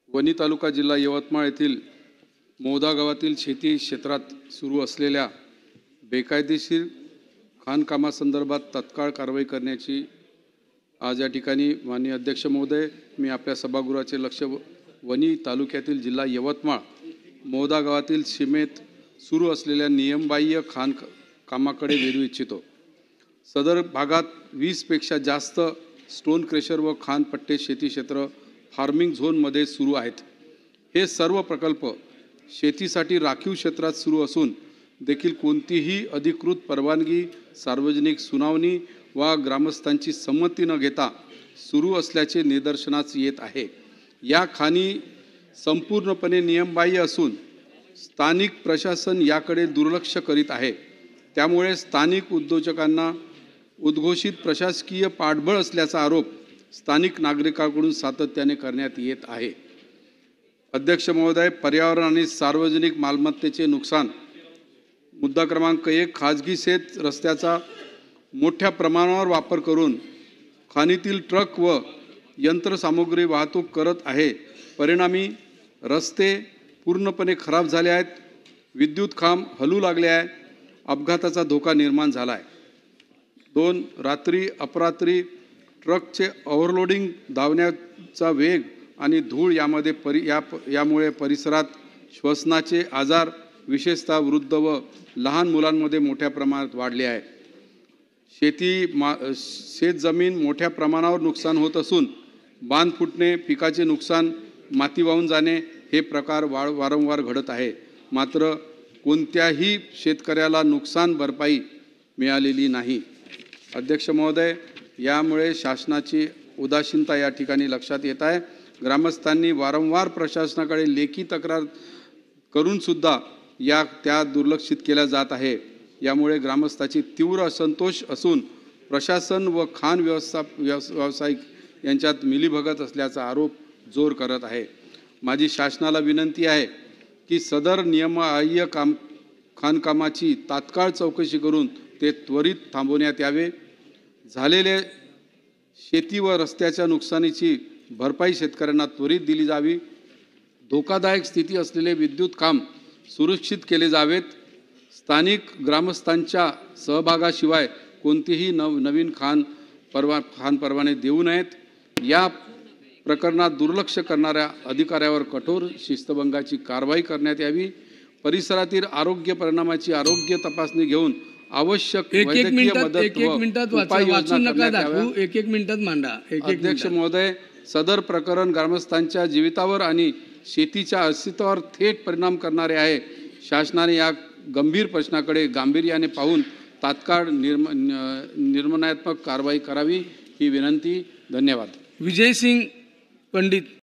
वणी तालुका जिल्हा यवतमाळ येथील मोदा गावातील शेती क्षेत्रात सुरू असलेल्या बेकायदेशीर खाणकामासंदर्भात तत्काळ कारवाई करण्याची आज या ठिकाणी माननीय अध्यक्ष महोदय, मी आपल्या सभागृहाचे लक्ष वणी तालुक्यातील जिल्हा यवतमाळ मोदा गावातील सीमेत सुरू असलेल्या नियमबाह्य खाणकामाकडे वेधू इच्छितो। सदर भागात 20 पेक्षा जास्त स्टोन क्रेशर व खाणपट्टे शेती क्षेत्र फार्मिंग झोनमध्ये सुरू आहेत। हे सर्व प्रकल्प शेतीसाठी राखीव क्षेत्रात सुरू असून देखील कोणतीही अधिकृत परवानगी, सार्वजनिक सुनावणी वा ग्रामस्थांची संमती न घेता सुरू असल्याचे निदर्शनास येत आहे। या खाणी संपूर्णपणे नियमबाह्य असून स्थानिक प्रशासन याकडे दुर्लक्ष करीत आहे। त्यामुळे स्थानिक उद्योजकांना उद्घोषित प्रशासकीय पाठबळ असल्याचा आरोप स्थानिक नागरिकांकडून सातत्याने करण्यात येत आहे। अध्यक्ष महोदय, पर्यावरण आणि सार्वजनिक मालमत्तेचे नुकसान। मुद्दा क्रमांक 1, खाजगी शेत रस्त्याचा मोठ्या प्रमाणावर वापर करून खाणीतील ट्रक व यंत्रसामुग्री वाहतूक करत आहे। परिणामी रस्ते पूर्णपणे खराब झाले आहेत, विद्युत खांब हलू लागले आहे, अपघाताचा धोका निर्माण झाला आहे। 2, रात्री अपरात्री ट्रकचे ओव्हरलोडिंग, धावण्याचा वेग आणि धूळ यामुळे परिसरात श्वसनाचे आजार विशेषतः वृद्ध व लहान मुलांमध्ये मोठ्या प्रमाणात वाढले आहे। शेतजमीन मोठ्या प्रमाणावर नुकसान होत असून बांध फुटणे, पिकाचे नुकसान, माती वाहून जाणे हे प्रकार वारंवार घडत आहे। मात्र कोणत्याही शेतकऱ्याला नुकसान भरपाई मिळालेली नाही। अध्यक्ष महोदय, यामुळे शासनाची उदासीनता या ठिकाणी लक्षात येत आहे। ग्रामस्थांनी वारंवार प्रशासनाकडे लेखी तक्रार करून सुद्धा त्या दुर्लक्षित केल्या जात आहे। यामुळे ग्रामस्थांची तीव्र असंतोष असून प्रशासन व खाण व्यावसायिक यांच्यात मिलीभगत असल्याचा आरोप जोर करत आहे। माझी शासनाला विनंती आहे की सदर नियमबाह्य खाणकामाची तात्काळ चौकशी करून ते त्वरित थांबवण्यात यावे। झालेले शेती व रस्त्याच्या नुकसानीची भरपाई शेतकऱ्यांना त्वरित दिली जावी। धोकादायक स्थिती असलेले विद्युत खांब सुरक्षित केले जावेत। स्थानिक ग्रामस्थांच्या सहभागाशिवाय कोणतेही नवीन खाण परवाने देऊ नयेत। या प्रकरणात दुर्लक्ष करणाऱ्या अधिकाऱ्यावर कठोर शिस्तभंगाची कारवाई करण्यात यावी। परिसरातील आरोग्य परिणामाची आरोग्य तपासणी घेऊन आवश्यक वैद्यकीय मदत व उपाययोजना करण्यात याव्या। एक मिनिटात मांडा। अध्यक्ष महोदय, सदर प्रकरण ग्रामस्थांच्या जीवितावर आणि शेतीच्या अस्तित्वावर थेट परिणाम करणारे आहे। शासनाने या गंभीर प्रश्नाकडे गांभीर्याने पाहून तात्काळ निर्णयात्मक कारवाई करावी ही विनंती। धन्यवाद। विजय सिंग पंडित।